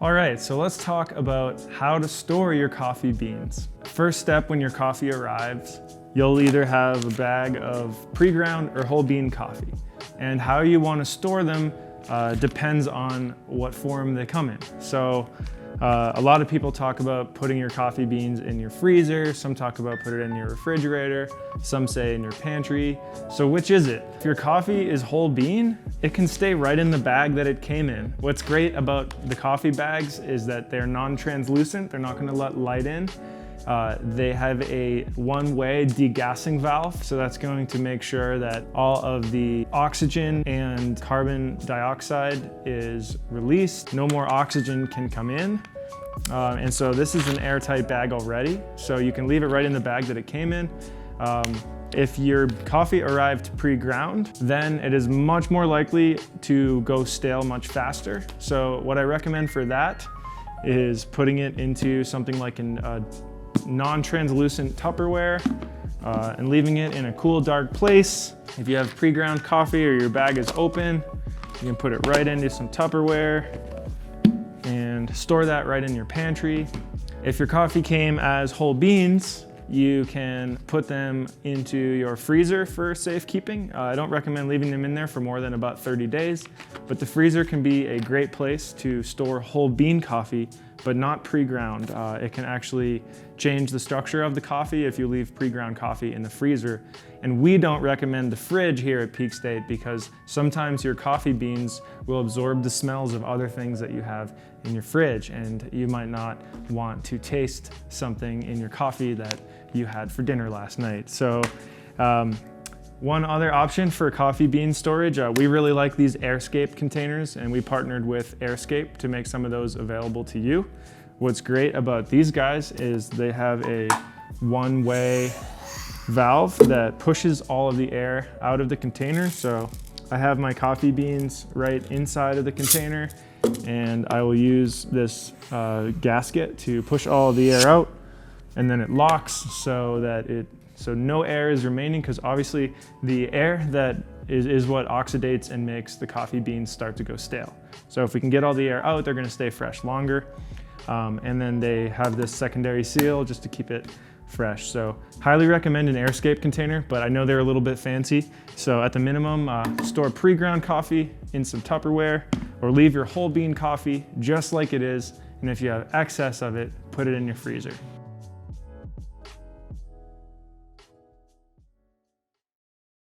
All right, so let's talk about how to store your coffee beans. First step, when your coffee arrives, you'll either have a bag of pre-ground or whole bean coffee. And how you want to store them depends on what form they come in. So a lot of people talk about putting your coffee beans in your freezer. Some talk about put it in your refrigerator. Some say in your pantry. So which is it? If your coffee is whole bean, it can stay right in the bag that it came in. What's great about the coffee bags is that they're non-translucent. They're not going to let light in. They have a one-way degassing valve, so that's going to make sure that all of the oxygen and carbon dioxide is released. No more oxygen can come in. And so this is an airtight bag already, so you can leave it right in the bag that it came in. If your coffee arrived pre-ground, then it is much more likely to go stale much faster. So what I recommend for that is putting it into something like a non-translucent Tupperware and leaving it in a cool, dark place. If you have pre-ground coffee or your bag is open, you can put it right into some Tupperware and store that right in your pantry. If your coffee came as whole beans, you can put them into your freezer for safekeeping. I don't recommend leaving them in there for more than about 30 days, but the freezer can be a great place to store whole bean coffee, but not pre-ground. It can actually change the structure of the coffee if you leave pre-ground coffee in the freezer. And we don't recommend the fridge here at Peak State because sometimes your coffee beans will absorb the smells of other things that you have in your fridge, and you might not want to taste something in your coffee that you had for dinner last night. So one other option for coffee bean storage, we really like these AirScape containers, and we partnered with AirScape to make some of those available to you. What's great about these guys is they have a one-way valve that pushes all of the air out of the container. So I have my coffee beans right inside of the container, and I will use this gasket to push all of the air out, and then it locks so no air is remaining, because obviously the air that is what oxidates and makes the coffee beans start to go stale. So if we can get all the air out, they're going to stay fresh longer. And then they have this secondary seal just to keep it fresh. So highly recommend an AirScape container, but I know they're a little bit fancy. So at the minimum, store pre-ground coffee in some Tupperware, or leave your whole bean coffee just like it is. And if you have excess of it, put it in your freezer.